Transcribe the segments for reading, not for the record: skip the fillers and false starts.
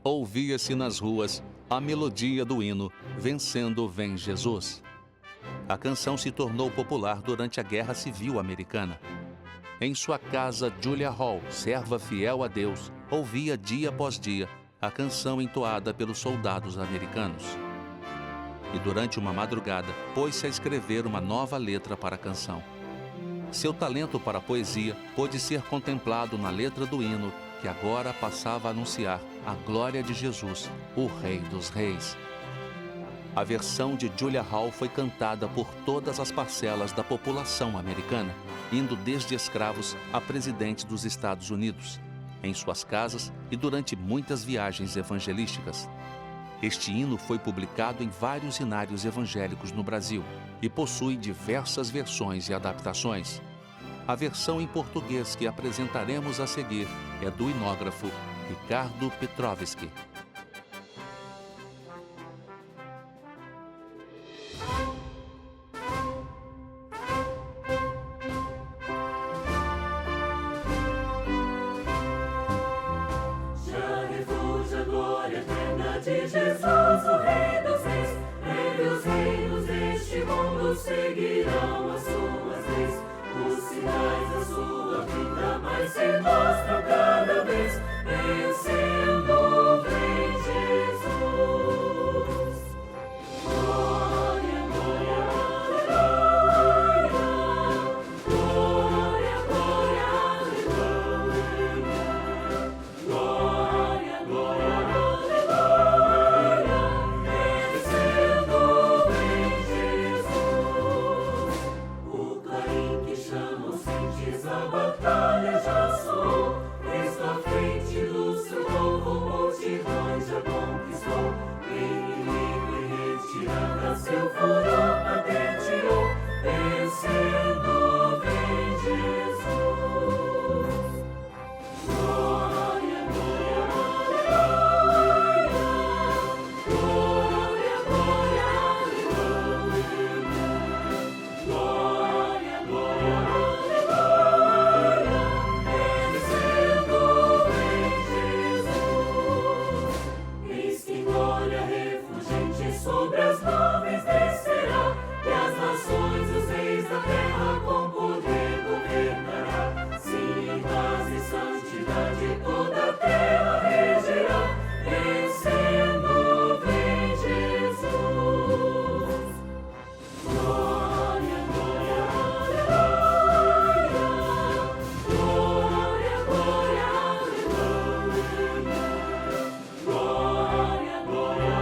ouvia-se nas ruas a melodia do hino Vencendo Vem Jesus. A canção se tornou popular durante a Guerra Civil Americana. Em sua casa, Julia Hall, serva fiel a Deus, ouvia dia após dia a canção entoada pelos soldados americanos. E durante uma madrugada, pôs-se a escrever uma nova letra para a canção. Seu talento para a poesia pôde ser contemplado na letra do hino que agora passava a anunciar a glória de Jesus, o Rei dos Reis. A versão de Julia Hall foi cantada por todas as parcelas da população americana, indo desde escravos a presidente dos Estados Unidos, em suas casas e durante muitas viagens evangelísticas. Este hino foi publicado em vários hinários evangélicos no Brasil e possui diversas versões e adaptações. A versão em português que apresentaremos a seguir é do hinógrafo Ricardo Petrovski. De Jesus, o Rei dos Reis, nele os reinos deste mundo seguirão as suas leis. Os sinais da sua vida mais se mostram cada vez, vencendo vem Jesus. Glória, glória, aleluia. Glória, glória, aleluia. Glória, glória, a batalha já soou, Cristo à frente do seu povo, multidões já conquistou. O inimigo em retirada seu furor patenteou, vencendo vem Jesus. Glória, glória, aleluia. Glória, glória, aleluia. Glória, glória, sobre as nuvens descerá, e as nações, os reis da terra com poder governará. Sim, em paz e santidade toda a terra regerá, vencendo vem Jesus. Glória, glória, aleluia. Glória, glória, aleluia. Glória, glória,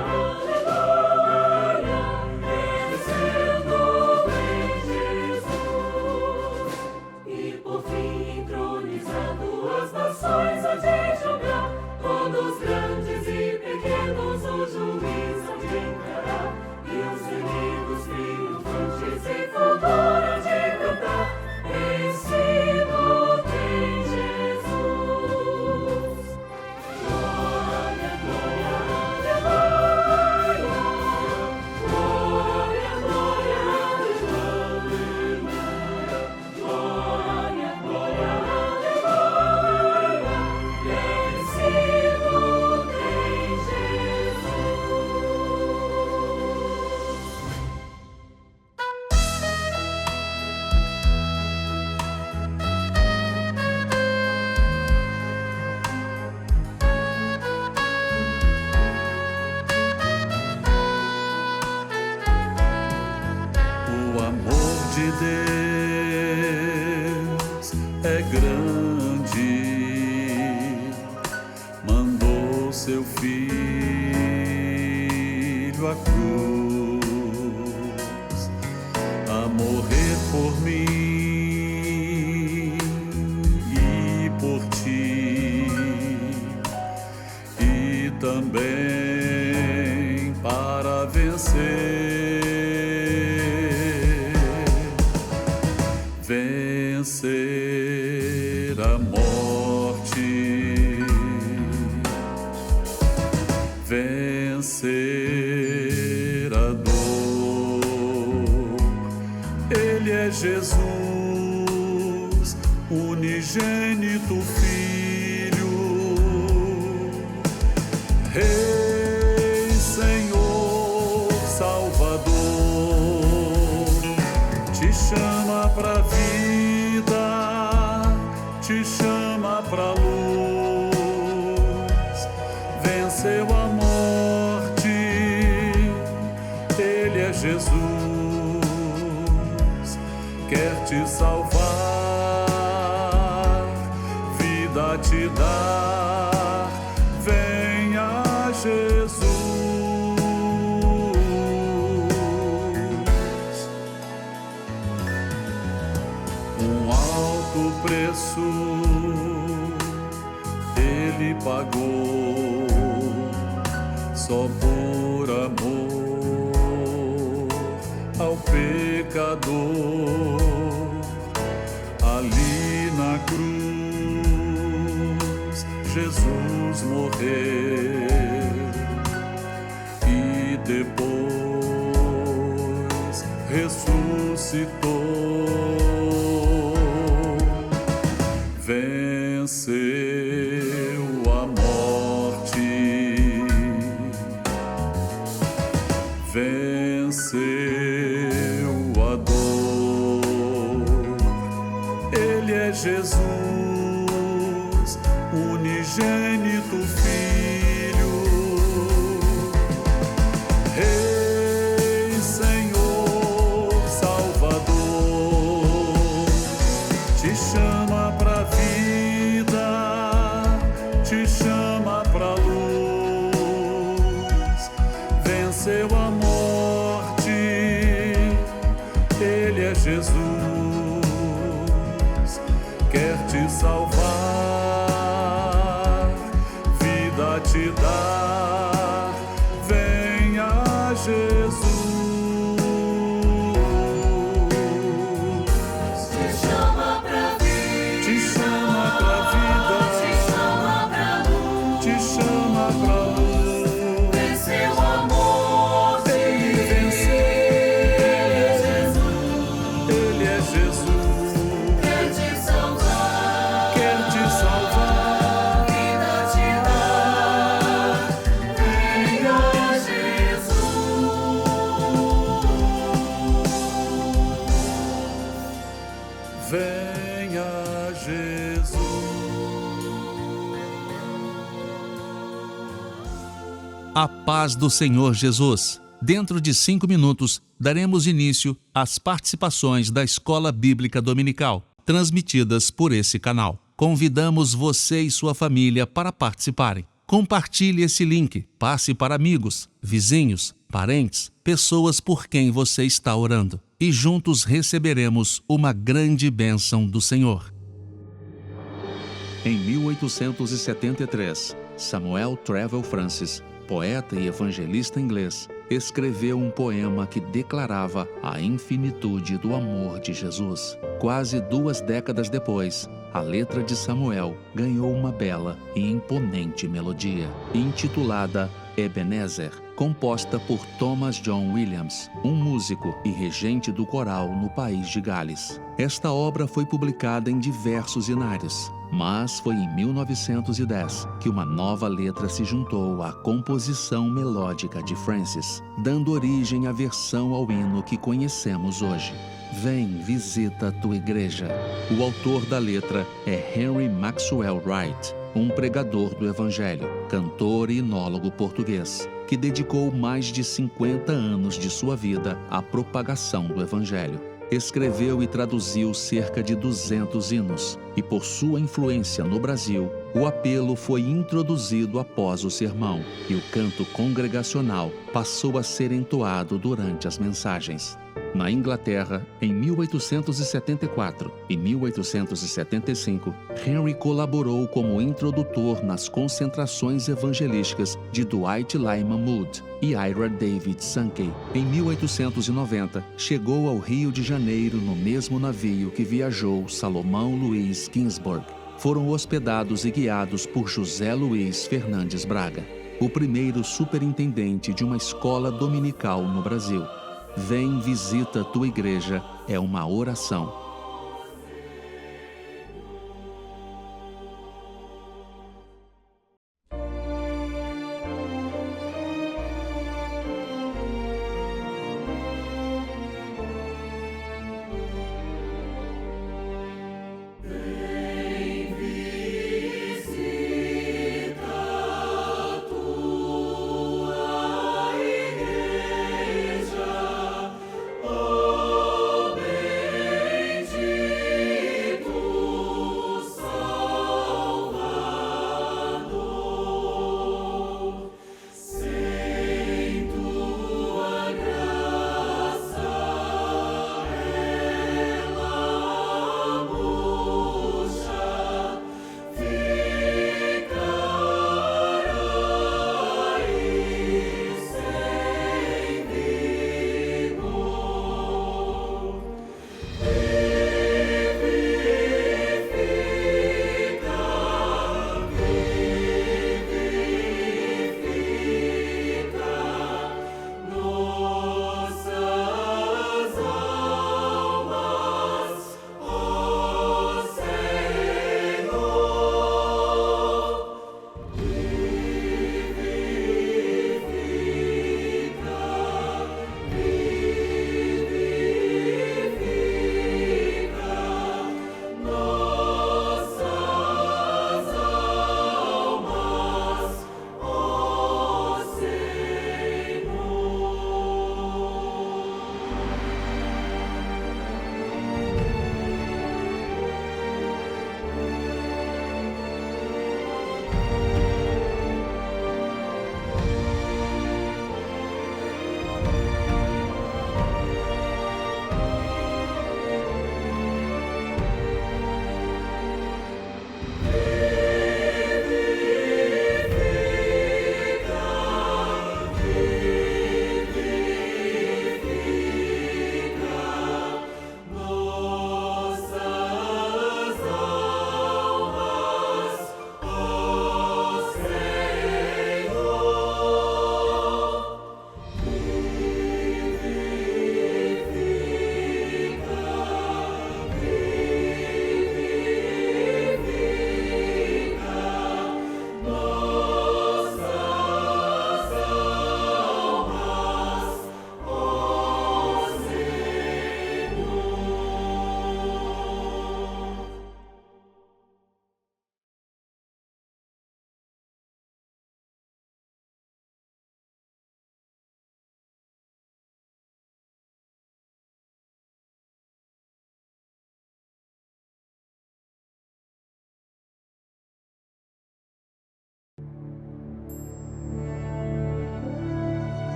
as nações há de julgar, todos grandes e pequenos o juiz há de encarar, e os inimigos triunfantes em fulgor há de cantar, vencido tem Jesus. Glória, glória, aleluia. Glória, glória, aleluia. Glória, glória, O amor de Deus é grande, mandou seu filho à cruz a morrer por mim e por ti, e também para vencer a morte, vencer a dor. Ele é Jesus, unigênito Filho, venceu a morte. Ele é Jesus, quer te salvar, vida te dar. Venha Jesus. Um alto preço Ele pagou, só por amor ao pecador. Ali na cruz Jesus morreu e depois ressuscitou. Venceu a morte, venceu a dor. Ele é Jesus, unigênito Filho, Rei, Senhor, Salvador. Te chama pra vida, te chama pra luz. Venceu a morte, Ele é Jesus, quer te salvar, vida te dar. Venha Jesus. Te chama pra vida, Te chama pra vida, te chama pra luz. te chama pra luz. Venceu a morte, Ele venceu, Ele é Jesus, quer te salvar, quer te salvar. vida te dar. Venha Jesus. Venha Jesus. A paz do Senhor Jesus. Dentro de 5 minutos, daremos início às participações da Escola Bíblica Dominical, transmitidas por esse canal. Convidamos você e sua família para participarem. Compartilhe esse link, passe para amigos, vizinhos, parentes, pessoas por quem você está orando. E juntos receberemos uma grande bênção do Senhor. Em 1873, Samuel Travell Francis, poeta e evangelista inglês, escreveu um poema que declarava a infinitude do amor de Jesus. Quase 2 décadas depois, a letra de Samuel ganhou uma bela e imponente melodia, intitulada Ebenezer, composta por Thomas John Williams, um músico e regente do coral no país de Gales. Esta obra foi publicada em diversos inários, mas foi em 1910 que uma nova letra se juntou à composição melódica de Francis, dando origem à versão ao hino que conhecemos hoje. Vem, visita a tua igreja. O autor da letra é Henry Maxwell Wright, um pregador do Evangelho, cantor e enólogo português, que dedicou mais de 50 anos de sua vida à propagação do Evangelho. Escreveu e traduziu cerca de 200 hinos, e por sua influência no Brasil, o apelo foi introduzido após o sermão, e o canto congregacional passou a ser entoado durante as mensagens. Na Inglaterra, em 1874 e 1875, Henry colaborou como introdutor nas concentrações evangelísticas de Dwight Lyman Moody e Ira David Sankey. Em 1890, chegou ao Rio de Janeiro no mesmo navio que viajou Salomão Luiz Ginsburg. Foram hospedados e guiados por José Luiz Fernandes Braga, o primeiro superintendente de uma escola dominical no Brasil. Vem, visita a tua igreja, é uma oração. Vem, visita a tua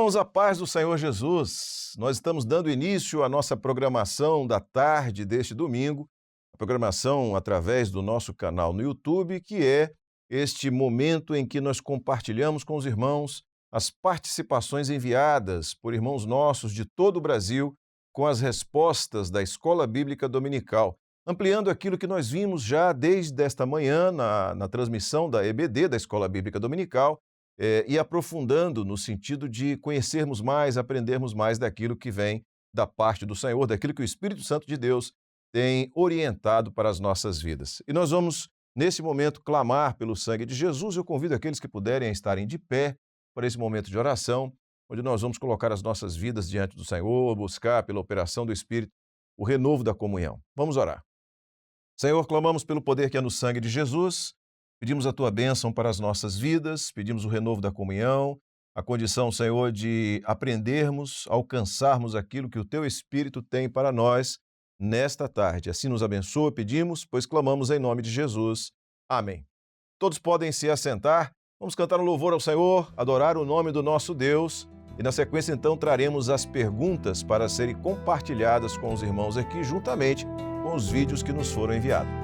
Irmãos, a paz do Senhor Jesus. Nós estamos dando início à nossa programação da tarde deste domingo, a programação através do nosso canal no YouTube, que é este momento em que nós compartilhamos com os irmãos as participações enviadas por irmãos nossos de todo o Brasil com as respostas da Escola Bíblica Dominical, ampliando aquilo que nós vimos já desde esta manhã na transmissão da EBD, da Escola Bíblica Dominical, e aprofundando no sentido de conhecermos mais, aprendermos mais daquilo que vem da parte do Senhor, daquilo que o Espírito Santo de Deus tem orientado para as nossas vidas. E nós vamos, nesse momento, clamar pelo sangue de Jesus. Eu convido aqueles que puderem a estarem de pé para esse momento de oração, onde nós vamos colocar as nossas vidas diante do Senhor, buscar pela operação do Espírito o renovo da comunhão. Vamos orar. Senhor, clamamos pelo poder que é no sangue de Jesus. Pedimos a Tua bênção para as nossas vidas, pedimos o renovo da comunhão, a condição, Senhor, de aprendermos, alcançarmos aquilo que o Teu Espírito tem para nós nesta tarde. Assim nos abençoa, pedimos, pois clamamos em nome de Jesus. Amém. Todos podem se assentar, vamos cantar um louvor ao Senhor, adorar o nome do nosso Deus e na sequência então traremos as perguntas para serem compartilhadas com os irmãos aqui juntamente com os vídeos que nos foram enviados.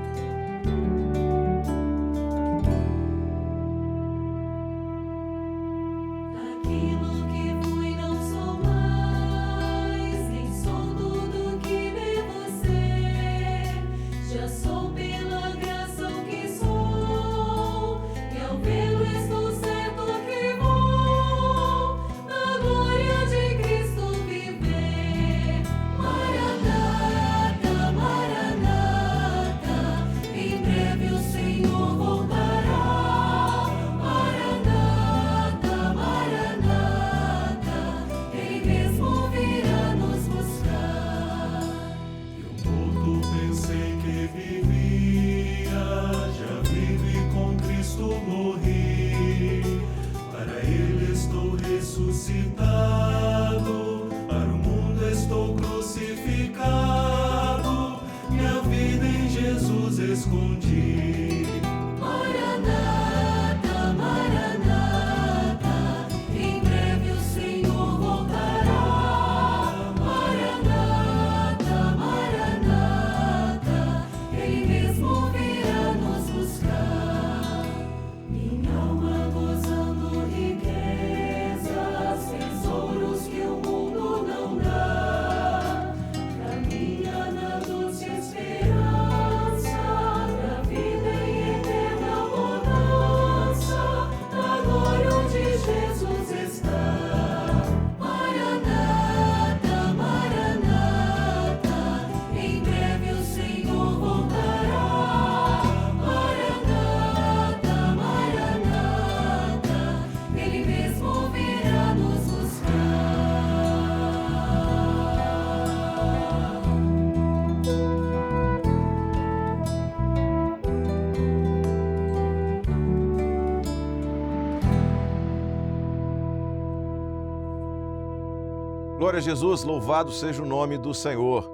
Glória a Jesus, louvado seja o nome do Senhor.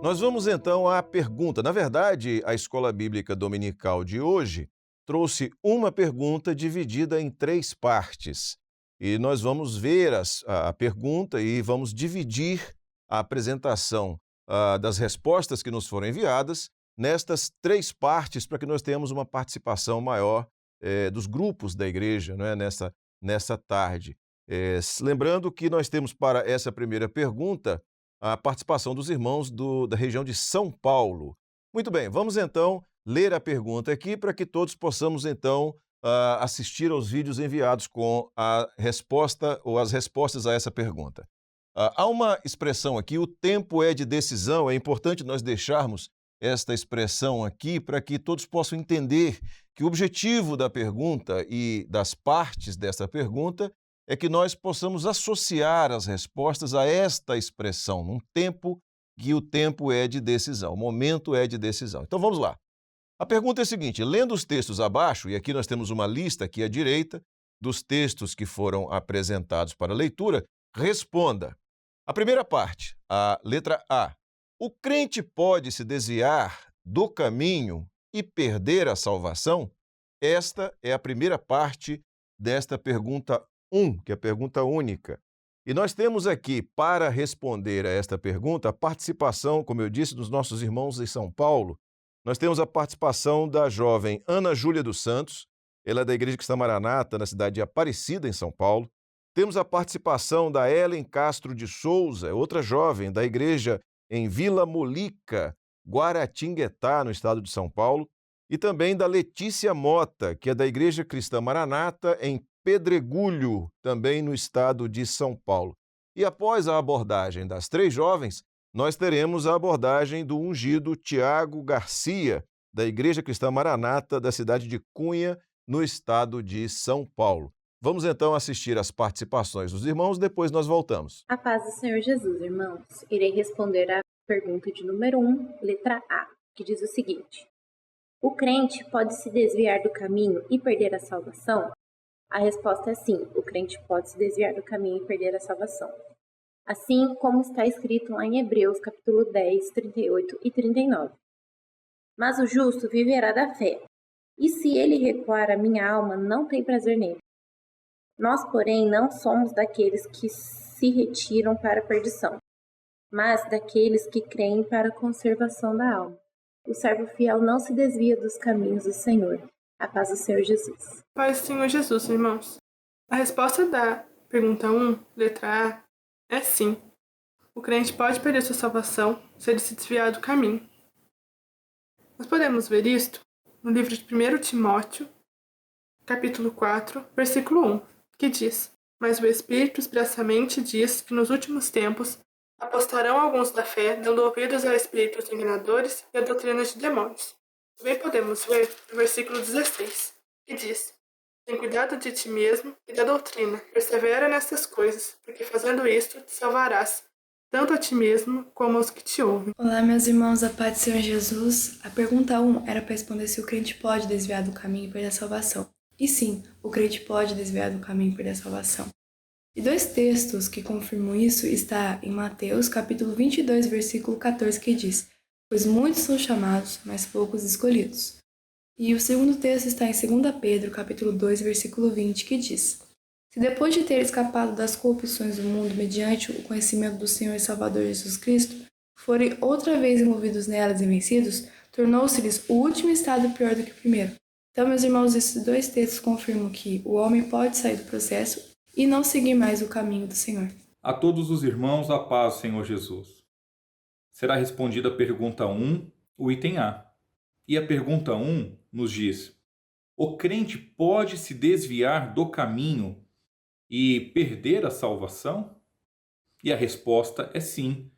Nós vamos então à pergunta. Na verdade, a Escola Bíblica Dominical de hoje trouxe uma pergunta dividida em 3 partes. E nós vamos ver a pergunta e vamos dividir a apresentação das respostas que nos foram enviadas nestas 3 partes para que nós tenhamos uma participação maior dos grupos da igreja, não é? nessa tarde. Lembrando que nós temos para essa primeira pergunta a participação dos irmãos da região de São Paulo. Muito bem, vamos então ler a pergunta aqui para que todos possamos então assistir aos vídeos enviados com a resposta ou as respostas a essa pergunta. Há uma expressão aqui, o tempo é de decisão, é importante nós deixarmos esta expressão aqui para que todos possam entender que o objetivo da pergunta e das partes dessa pergunta é que nós possamos associar as respostas a esta expressão, num tempo que o tempo é de decisão, o momento é de decisão. Então vamos lá. A pergunta é a seguinte, lendo os textos abaixo, e aqui nós temos uma lista aqui à direita dos textos que foram apresentados para leitura, responda. A primeira parte, a letra A. O crente pode se desviar do caminho e perder a salvação? Esta é a primeira parte desta pergunta 1, que é a pergunta única. E nós temos aqui, para responder a esta pergunta, a participação, como eu disse, dos nossos irmãos em São Paulo. Nós temos a participação da jovem Ana Júlia dos Santos, ela é da Igreja Cristã Maranata, na cidade de Aparecida, em São Paulo. Temos a participação da Ellen Castro de Souza, outra jovem da igreja em Vila Molica, Guaratinguetá, no estado de São Paulo. E também da Letícia Mota, que é da Igreja Cristã Maranata, em Pedregulho, também no estado de São Paulo. E após a abordagem das três jovens, nós teremos a abordagem do ungido Tiago Garcia, da Igreja Cristã Maranata, da cidade de Cunha, no estado de São Paulo. Vamos então assistir às participações dos irmãos, depois nós voltamos. A paz do Senhor Jesus, irmãos. Irei responder à pergunta de número 1, letra A, que diz o seguinte: o crente pode se desviar do caminho e perder a salvação? A resposta é sim, o crente pode se desviar do caminho e perder a salvação. Assim como está escrito lá em Hebreus, capítulo 10, 38 e 39. Mas o justo viverá da fé, e se ele recuar, a minha alma não tem prazer nele. Nós, porém, não somos daqueles que se retiram para a perdição, mas daqueles que creem para a conservação da alma. O servo fiel não se desvia dos caminhos do Senhor. A paz do Senhor Jesus. Paz do Senhor Jesus, irmãos. A resposta da pergunta 1, letra A, é sim. O crente pode perder sua salvação se ele se desviar do caminho. Nós podemos ver isto no livro de 1 Timóteo, capítulo 4, versículo 1, que diz: mas o Espírito expressamente diz que nos últimos tempos apostarão alguns da fé, dando ouvidos a espíritos enganadores e a doutrinas de demônios. Também podemos ver no versículo 16, que diz: tem cuidado de ti mesmo e da doutrina, persevera nestas coisas, porque fazendo isto te salvarás, tanto a ti mesmo como aos que te ouvem. Olá, meus irmãos, a paz do Senhor Jesus. A pergunta 1 era para responder se o crente pode desviar do caminho e perder a salvação. E sim, o crente pode desviar do caminho e perder a salvação. E dois textos que confirmam isso está em Mateus, capítulo 22, versículo 14, que diz: pois muitos são chamados, mas poucos escolhidos. E o segundo texto está em 2 Pedro, capítulo 2, versículo 20, que diz: se depois de ter escapado das corrupções do mundo mediante o conhecimento do Senhor e Salvador Jesus Cristo, forem outra vez envolvidos nelas e vencidos, tornou-se-lhes o último estado pior do que o primeiro. Então, meus irmãos, esses dois textos confirmam que o homem pode sair do processo e não seguir mais o caminho do Senhor. A todos os irmãos, a paz, Senhor Jesus. Será respondida a pergunta 1, o item A. E a pergunta 1 nos diz: o crente pode se desviar do caminho e perder a salvação? E a resposta é sim.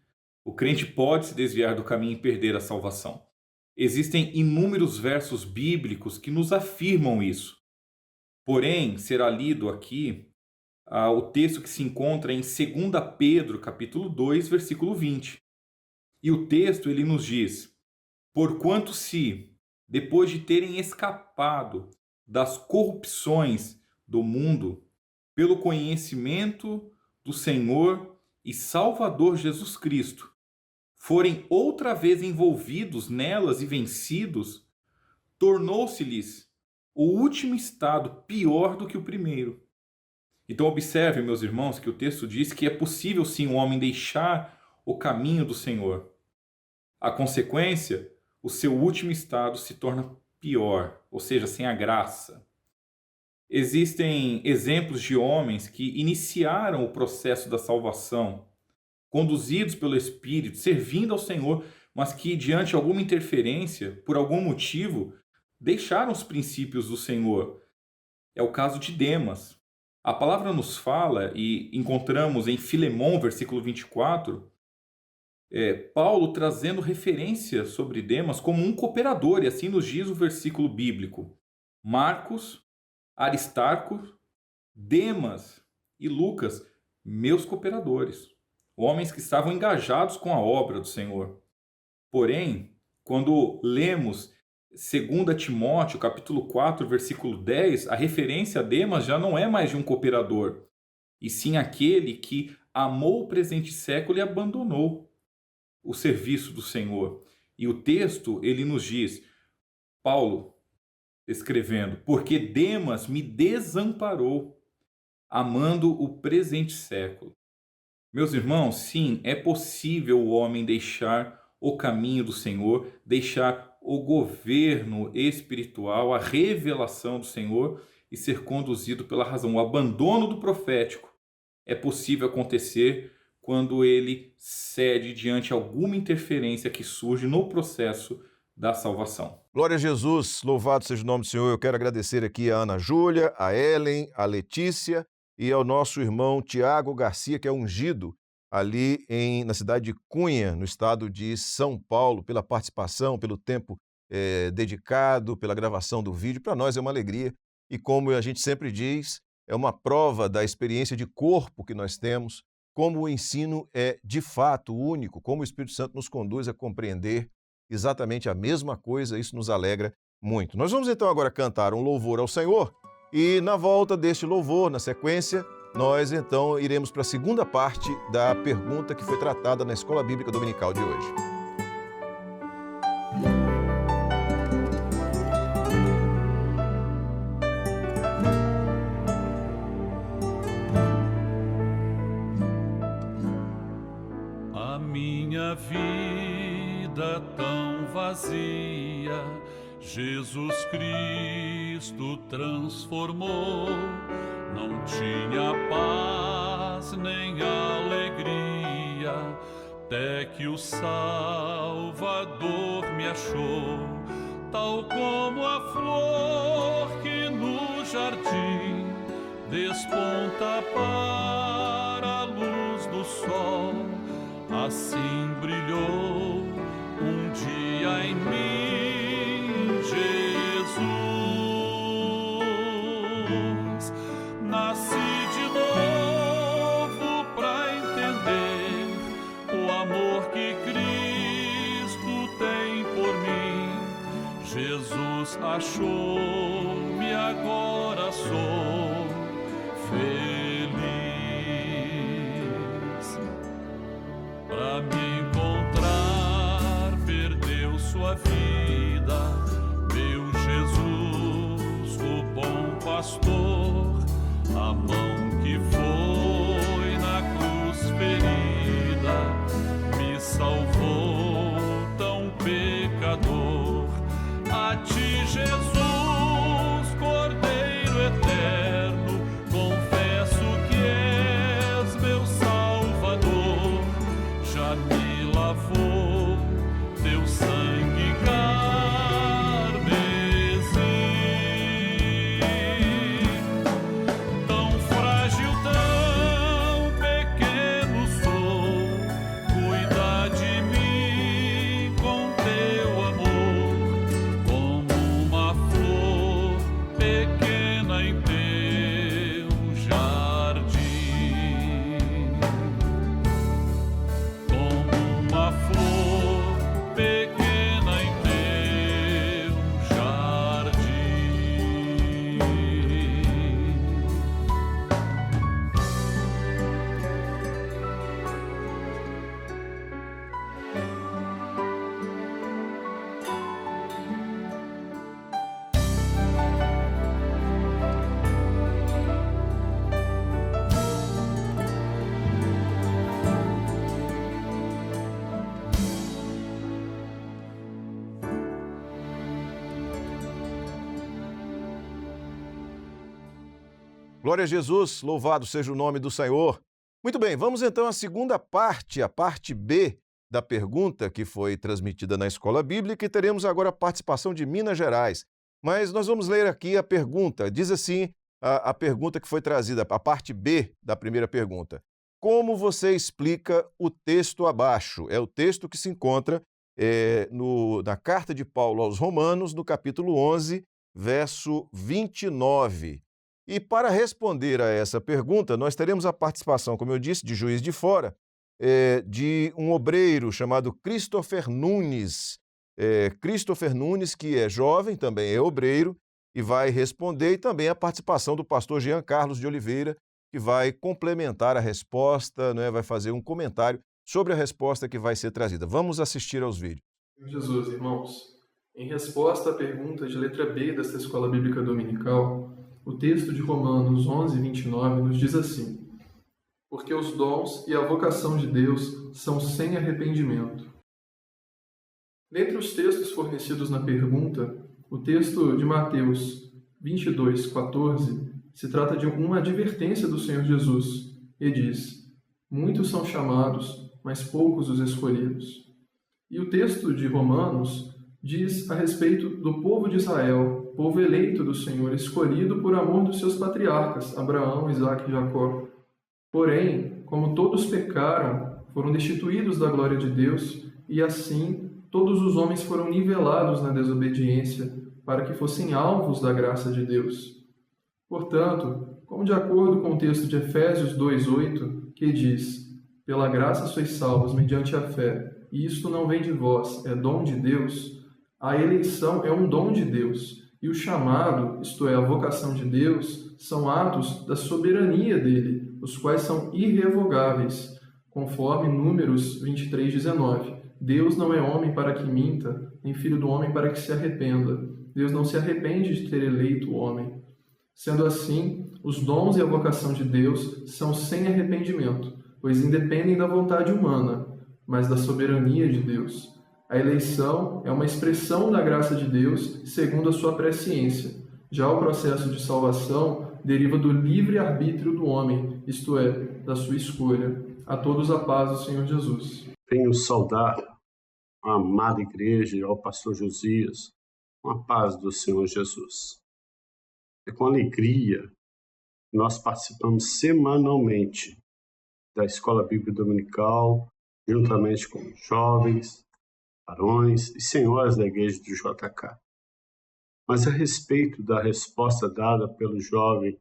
O crente pode se desviar do caminho e perder a salvação. Existem inúmeros versos bíblicos que nos afirmam isso. Porém, será lido aqui o texto que se encontra em 2 Pedro, capítulo 2, versículo 20. E o texto ele nos diz: porquanto se, depois de terem escapado das corrupções do mundo, pelo conhecimento do Senhor e Salvador Jesus Cristo, forem outra vez envolvidos nelas e vencidos, tornou-se-lhes o último estado pior do que o primeiro. Então observe, meus irmãos, que o texto diz que é possível sim o homem deixar o caminho do Senhor. A consequência, o seu último estado se torna pior, ou seja, sem a graça. Existem exemplos de homens que iniciaram o processo da salvação, conduzidos pelo Espírito, servindo ao Senhor, mas que, diante de alguma interferência, por algum motivo, deixaram os princípios do Senhor. É o caso de Demas. A palavra nos fala, e encontramos em Filemão, versículo 24, Paulo trazendo referência sobre Demas como um cooperador, e assim nos diz o versículo bíblico: Marcos, Aristarco, Demas e Lucas, meus cooperadores, homens que estavam engajados com a obra do Senhor. Porém, quando lemos 2 Timóteo, capítulo 4, versículo 10, a referência a Demas já não é mais de um cooperador, e sim aquele que amou o presente século e abandonou o serviço do Senhor. E o texto, ele nos diz, Paulo escrevendo: porque Demas me desamparou, amando o presente século. Meus irmãos, sim, é possível o homem deixar o caminho do Senhor, deixar o governo espiritual, a revelação do Senhor e ser conduzido pela razão. O abandono do profético é possível acontecer quando ele cede diante alguma interferência que surge no processo da salvação. Glória a Jesus, louvado seja o nome do Senhor. Eu quero agradecer aqui a Ana Júlia, a Ellen, a Letícia e ao nosso irmão Tiago Garcia, que é ungido ali na cidade de Cunha, no estado de São Paulo, pela participação, pelo tempo dedicado, pela gravação do vídeo. Para nós é uma alegria e, como a gente sempre diz, é uma prova da experiência de corpo que nós temos, como o ensino é de fato único, como o Espírito Santo nos conduz a compreender exatamente a mesma coisa. Isso nos alegra muito. Nós vamos então agora cantar um louvor ao Senhor e na volta deste louvor, na sequência, nós então iremos para a segunda parte da pergunta que foi tratada na Escola Bíblica Dominical de hoje. A minha vida tão vazia, Jesus Cristo transformou. Não tinha paz nem alegria, até que o Salvador me achou. Tal como a flor que no jardim desponta para a luz do sol, assim brilhou um dia em mim Jesus. Nasci de novo para entender o amor que Cristo tem por mim. Jesus achou-me, agora sou feliz. Para me encontrar, perdeu sua vida, meu Jesus, o bom pastor, a mão que foi na cruz ferida, me salvou tão pecador. A ti, Jesus, Cordeiro eterno, confesso que és meu Salvador. Já me lavou teu sangue carmesim. Tão frágil, tão pequeno sou, cuida de mim com teu amor, como uma flor pequena em teu jardim. Como uma flor pequena em teu jardim. Glória a Jesus, louvado seja o nome do Senhor. Muito bem, vamos então à segunda parte, a parte B da pergunta que foi transmitida na Escola Bíblica, e teremos agora a participação de Minas Gerais. Mas nós vamos ler aqui a pergunta. Diz assim a pergunta que foi trazida, a parte B da primeira pergunta. Como você explica o texto abaixo? É o texto que se encontra na carta de Paulo aos Romanos, no capítulo 11, verso 29. E para responder a essa pergunta, nós teremos a participação, como eu disse, de Juiz de Fora, de um obreiro chamado Christopher Nunes. Christopher Nunes, que é jovem, também é obreiro, e vai responder, e também a participação do pastor Jean Carlos de Oliveira, que vai complementar a resposta, né, vai fazer um comentário sobre a resposta que vai ser trazida. Vamos assistir aos vídeos. Jesus, irmãos, em resposta à pergunta de letra B desta Escola Bíblica Dominical, o texto de Romanos 11, 29 nos diz assim: porque os dons e a vocação de Deus são sem arrependimento. Dentre os textos fornecidos na pergunta, o texto de Mateus 22:14 se trata de uma advertência do Senhor Jesus e diz: muitos são chamados, mas poucos os escolhidos. E o texto de Romanos diz a respeito do povo de Israel, povo eleito do Senhor, escolhido por amor dos seus patriarcas, Abraão, Isaque e Jacó. Porém, como todos pecaram, foram destituídos da glória de Deus, e assim todos os homens foram nivelados na desobediência, para que fossem alvos da graça de Deus. Portanto, como de acordo com o texto de Efésios 2:8, que diz: pela graça sois salvos mediante a fé, e isto não vem de vós, é dom de Deus, a eleição é um dom de Deus, e o chamado, isto é, a vocação de Deus, são atos da soberania dele, os quais são irrevogáveis, conforme Números 23:19. Deus não é homem para que minta, nem filho do homem para que se arrependa. Deus não se arrepende de ter eleito o homem. Sendo assim, os dons e a vocação de Deus são sem arrependimento, pois independem da vontade humana, mas da soberania de Deus. A eleição é uma expressão da graça de Deus segundo a sua presciência. Já o processo de salvação deriva do livre-arbítrio do homem, isto é, da sua escolha. A todos a paz do Senhor Jesus. Venho saudar a amada igreja e ao pastor Josias com a paz do Senhor Jesus. É com alegria que nós participamos semanalmente da Escola Bíblica Dominical, juntamente com jovens, varões e senhoras da igreja do JK. Mas a respeito da resposta dada pelo jovem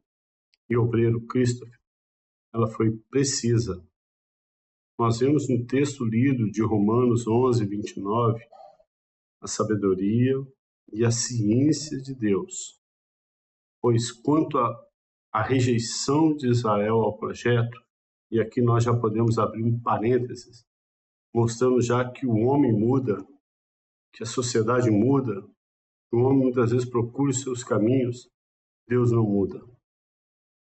e obreiro Christopher, ela foi precisa. Nós vemos no texto lido de Romanos 11:29, a sabedoria e a ciência de Deus. Pois quanto à rejeição de Israel ao projeto, e aqui nós já podemos abrir um parênteses, mostrando já que o homem muda, que a sociedade muda, que o homem muitas vezes procura os seus caminhos, Deus não muda.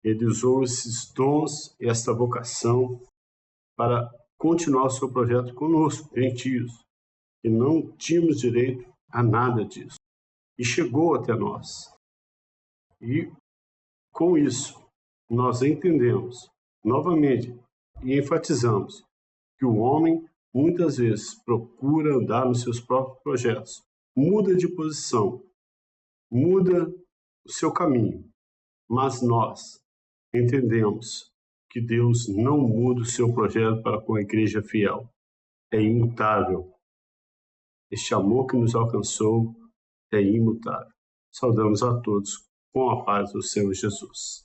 Ele usou esses dons e esta vocação para continuar o seu projeto conosco, gentios, que não tínhamos direito a nada disso. E chegou até nós. E com isso, nós entendemos, novamente, e enfatizamos, que o homem muitas vezes procura andar nos seus próprios projetos, muda de posição, muda o seu caminho, mas nós entendemos que Deus não muda o seu projeto para com a igreja fiel. É imutável. Este amor que nos alcançou é imutável. Saudamos a todos com a paz do Senhor Jesus.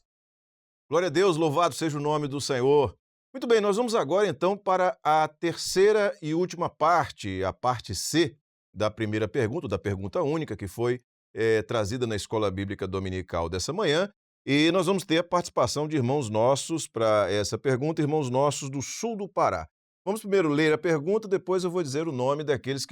Glória a Deus, louvado seja o nome do Senhor. Muito bem, nós vamos agora então para a terceira e última parte, a parte C da primeira pergunta, da pergunta única que foi trazida na Escola Bíblica Dominical dessa manhã. E nós vamos ter a participação de irmãos nossos para essa pergunta, irmãos nossos do sul do Pará. Vamos primeiro ler a pergunta, depois eu vou dizer os nomes daqueles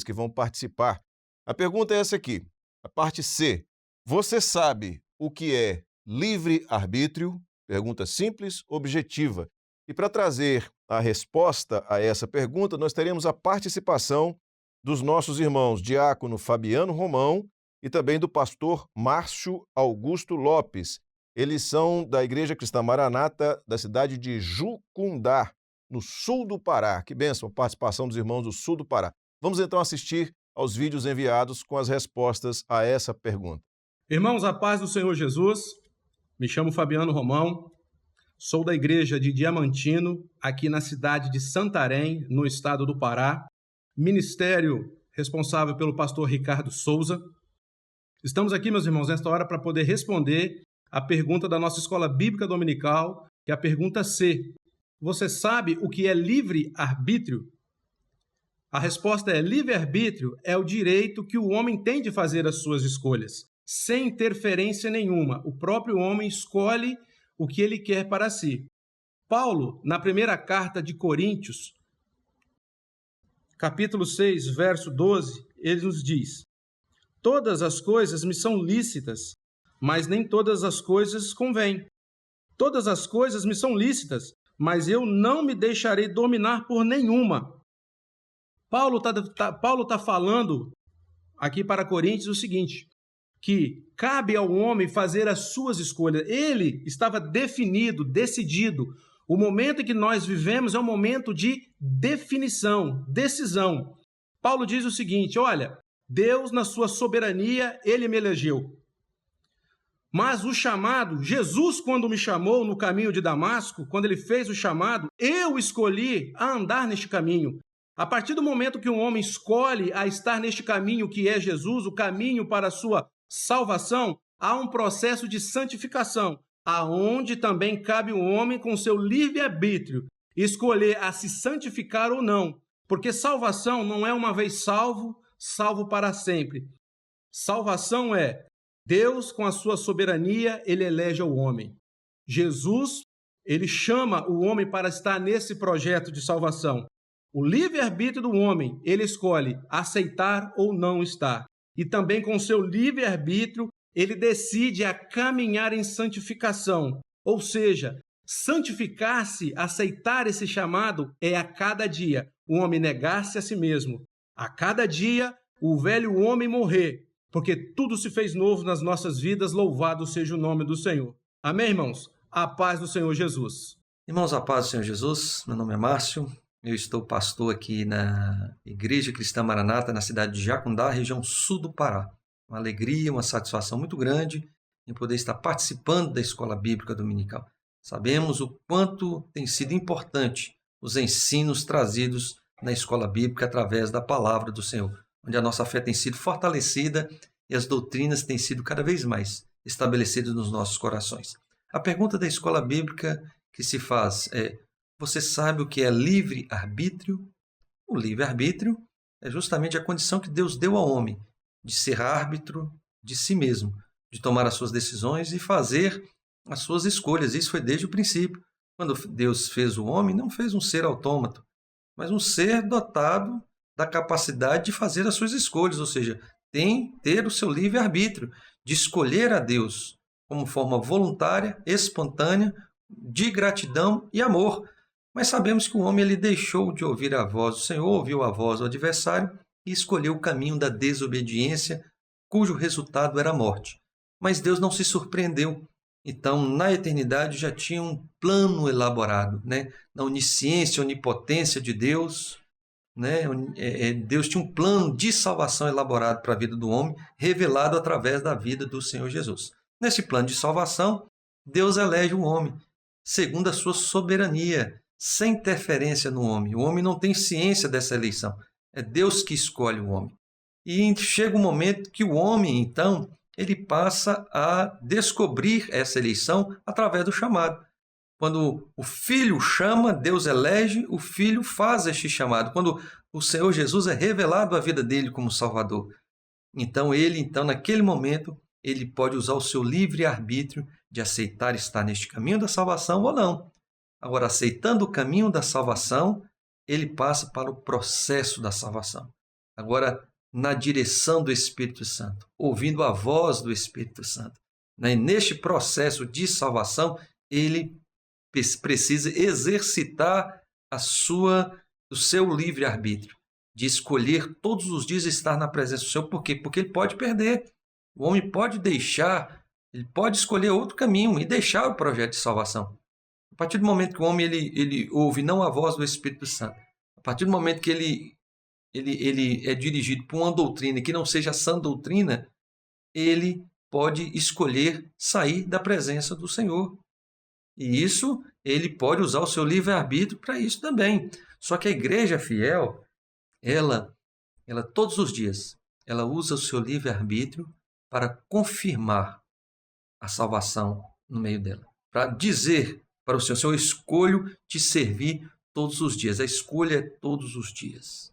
que vão participar. A pergunta é essa aqui, a parte C. Você sabe o que é livre-arbítrio? Pergunta simples, objetiva. E para trazer a resposta a essa pergunta, nós teremos a participação dos nossos irmãos Diácono Fabiano Romão e também do pastor Márcio Augusto Lopes. Eles são da Igreja Cristã Maranata da cidade de Jucundá, no sul do Pará. Que bênção a participação dos irmãos do sul do Pará. Vamos então assistir aos vídeos enviados com as respostas a essa pergunta. Irmãos, a paz do Senhor Jesus. Me chamo Fabiano Romão, sou da Igreja de Diamantino, aqui na cidade de Santarém, no estado do Pará. Ministério responsável pelo pastor Ricardo Souza. Estamos aqui, meus irmãos, nesta hora para poder responder a pergunta da nossa Escola Bíblica Dominical, que é a pergunta C. Você sabe o que é livre-arbítrio? A resposta é: livre-arbítrio é o direito que o homem tem de fazer as suas escolhas, sem interferência nenhuma. O próprio homem escolhe o que ele quer para si. Paulo, na primeira carta de Coríntios, capítulo 6, verso 12, ele nos diz: todas as coisas me são lícitas, mas nem todas as coisas convêm. todas as coisas me são lícitas, mas eu não me deixarei dominar por nenhuma. Paulo tá falando aqui para Coríntios o seguinte, que cabe ao homem fazer as suas escolhas. Ele estava definido, decidido. O momento em que nós vivemos é um momento de definição, decisão. Paulo diz o seguinte, olha, Deus na sua soberania, ele me elegeu. Mas o chamado, Jesus quando me chamou no caminho de Damasco, quando ele fez o chamado, eu escolhi a andar neste caminho. A partir do momento que um homem escolhe a estar neste caminho que é Jesus, o caminho para a sua salvação, há um processo de santificação, aonde também cabe o homem com seu livre-arbítrio escolher a se santificar ou não, porque salvação não é uma vez salvo, salvo para sempre. Salvação é Deus, com a sua soberania, ele elege o homem. Jesus, ele chama o homem para estar nesse projeto de salvação. O livre-arbítrio do homem, ele escolhe aceitar ou não estar. E também com seu livre-arbítrio, ele decide a caminhar em santificação. Ou seja, santificar-se, aceitar esse chamado, é a cada dia o homem negar-se a si mesmo. A cada dia, o velho homem morrer, porque tudo se fez novo nas nossas vidas, louvado seja o nome do Senhor. Amém, irmãos? A paz do Senhor Jesus. Irmãos, a paz do Senhor Jesus, meu nome é Márcio, eu estou pastor aqui na Igreja Cristã Maranata, na cidade de Jacundá, região sul do Pará. Uma alegria, uma satisfação muito grande em poder estar participando da Escola Bíblica Dominical. Sabemos o quanto tem sido importante os ensinos trazidos na Escola Bíblica através da Palavra do Senhor, onde a nossa fé tem sido fortalecida e as doutrinas têm sido cada vez mais estabelecidas nos nossos corações. A pergunta da Escola Bíblica que se faz é: você sabe o que é livre-arbítrio? O livre-arbítrio é justamente a condição que Deus deu ao homem de ser árbitro de si mesmo, de tomar as suas decisões e fazer as suas escolhas. Isso foi desde o princípio. Quando Deus fez o homem, não fez um ser autômato, mas um ser dotado da capacidade de fazer as suas escolhas, ou seja, ter o seu livre-arbítrio, de escolher a Deus como forma voluntária, espontânea, de gratidão e amor. Mas sabemos que o homem ele deixou de ouvir a voz do Senhor, ouviu a voz do adversário e escolheu o caminho da desobediência, cujo resultado era a morte. Mas Deus não se surpreendeu. Então, na eternidade já tinha um plano elaborado, Na onisciência, onipotência de Deus, Deus tinha um plano de salvação elaborado para a vida do homem, revelado através da vida do Senhor Jesus. Nesse plano de salvação, Deus elege o homem, segundo a sua soberania, sem interferência no homem. O homem não tem ciência dessa eleição. É Deus que escolhe o homem. E chega um momento que o homem, então, ele passa a descobrir essa eleição através do chamado. Quando o Filho chama, Deus elege, o Filho faz este chamado. Quando o Senhor Jesus é revelado a vida dele como Salvador. Então, naquele momento, ele pode usar o seu livre-arbítrio de aceitar estar neste caminho da salvação ou não. Agora, aceitando o caminho da salvação, ele passa para o processo da salvação. Agora, na direção do Espírito Santo, ouvindo a voz do Espírito Santo. Neste processo de salvação, ele precisa exercitar o seu livre-arbítrio, de escolher todos os dias estar na presença do Senhor. Por quê? Porque ele pode perder. O homem pode ele pode escolher outro caminho e deixar o projeto de salvação. A partir do momento que o homem ele ouve não a voz do Espírito Santo, a partir do momento que ele é dirigido por uma doutrina que não seja a sã doutrina, ele pode escolher sair da presença do Senhor. E isso, ele pode usar o seu livre-arbítrio para isso também. Só que a igreja fiel, ela todos os dias, ela usa o seu livre-arbítrio para confirmar a salvação no meio dela. Para dizer para o Senhor: eu escolho te servir todos os dias. A escolha é todos os dias.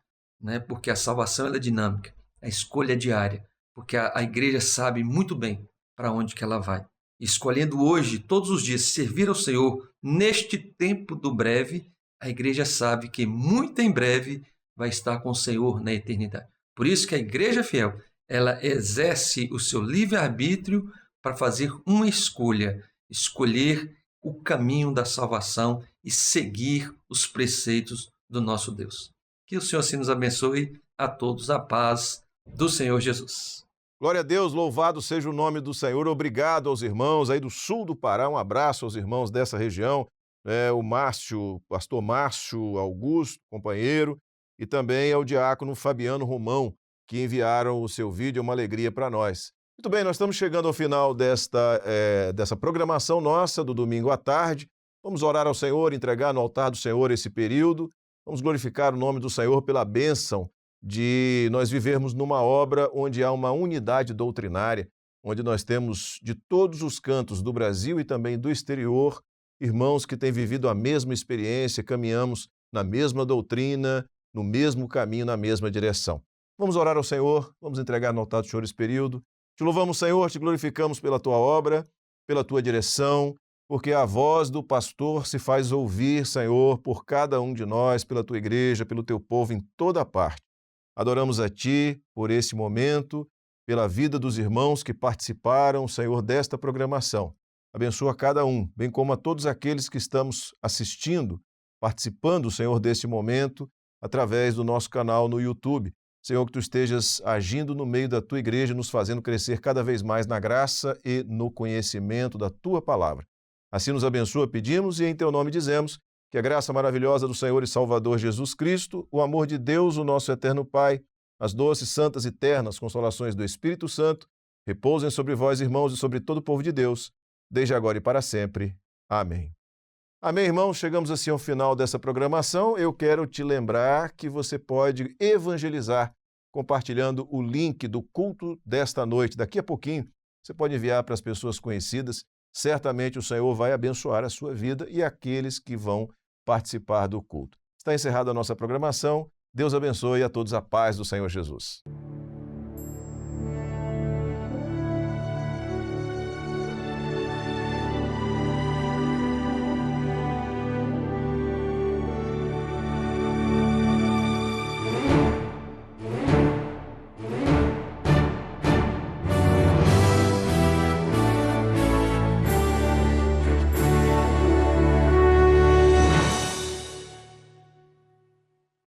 Porque a salvação ela é dinâmica, a escolha é diária, porque a igreja sabe muito bem para onde que ela vai. Escolhendo hoje, todos os dias, servir ao Senhor neste tempo do breve, a igreja sabe que muito em breve vai estar com o Senhor na eternidade. Por isso que a igreja fiel, ela exerce o seu livre-arbítrio para fazer uma escolha, escolher o caminho da salvação e seguir os preceitos do nosso Deus. Que o Senhor assim nos abençoe. A todos a paz do Senhor Jesus. Glória a Deus, louvado seja o nome do Senhor. Obrigado aos irmãos aí do sul do Pará. Um abraço aos irmãos dessa região. O Márcio, pastor Márcio Augusto, companheiro, e também ao diácono Fabiano Romão, que enviaram o seu vídeo. É uma alegria para nós. Muito bem, nós estamos chegando ao final dessa programação nossa do domingo à tarde. Vamos orar ao Senhor, entregar no altar do Senhor esse período. Vamos glorificar o nome do Senhor pela bênção de nós vivermos numa obra onde há uma unidade doutrinária, onde nós temos de todos os cantos do Brasil e também do exterior, irmãos que têm vivido a mesma experiência, caminhamos na mesma doutrina, no mesmo caminho, na mesma direção. Vamos orar ao Senhor, vamos entregar no altar do Senhor esse período. Te louvamos, Senhor, te glorificamos pela tua obra, pela tua direção, porque a voz do pastor se faz ouvir, Senhor, por cada um de nós, pela tua igreja, pelo teu povo em toda parte. Adoramos a Ti por esse momento, pela vida dos irmãos que participaram, Senhor, desta programação. Abençoa cada um, bem como a todos aqueles que estamos assistindo, participando, Senhor, deste momento, através do nosso canal no YouTube. Senhor, que Tu estejas agindo no meio da Tua igreja, nos fazendo crescer cada vez mais na graça e no conhecimento da Tua palavra. Assim nos abençoa, pedimos, e em Teu nome dizemos que a graça maravilhosa do Senhor e Salvador Jesus Cristo, o amor de Deus, o nosso eterno Pai, as doces, santas e ternas consolações do Espírito Santo, repousem sobre vós, irmãos, e sobre todo o povo de Deus, desde agora e para sempre. Amém. Amém, irmãos? Chegamos assim ao final dessa programação. Eu quero te lembrar que você pode evangelizar compartilhando o link do culto desta noite. Daqui a pouquinho, você pode enviar para as pessoas conhecidas. Certamente o Senhor vai abençoar a sua vida e aqueles que vão participar do culto. Está encerrada a nossa programação. Deus abençoe a todos a paz do Senhor Jesus.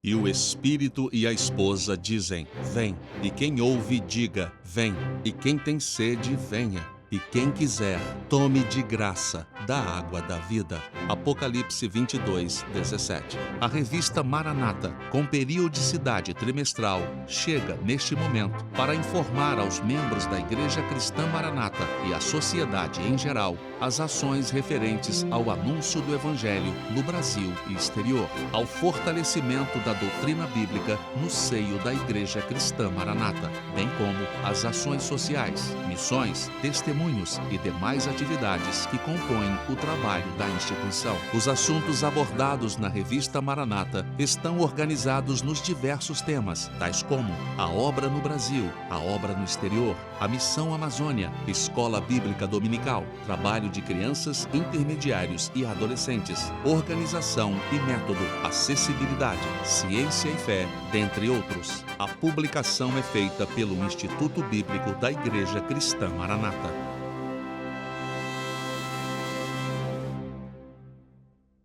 E o Espírito e a esposa dizem, vem. E quem ouve, diga, vem. E quem tem sede, venha. E quem quiser, tome de graça da água da vida. Apocalipse 22, 17. A revista Maranata, com periodicidade trimestral, chega neste momento para informar aos membros da Igreja Cristã Maranata e à sociedade em geral as ações referentes ao anúncio do Evangelho no Brasil e exterior, ao fortalecimento da doutrina bíblica no seio da Igreja Cristã Maranata, bem como as ações sociais, missões, testemunhos e demais atividades que compõem o trabalho da instituição. Os assuntos abordados na revista Maranata estão organizados nos diversos temas, tais como a obra no Brasil, a obra no exterior, a missão Amazônia, escola bíblica dominical, trabalho de crianças, intermediários e adolescentes, organização e método, acessibilidade, ciência e fé, dentre outros. A publicação é feita pelo Instituto Bíblico da Igreja Cristã Maranata.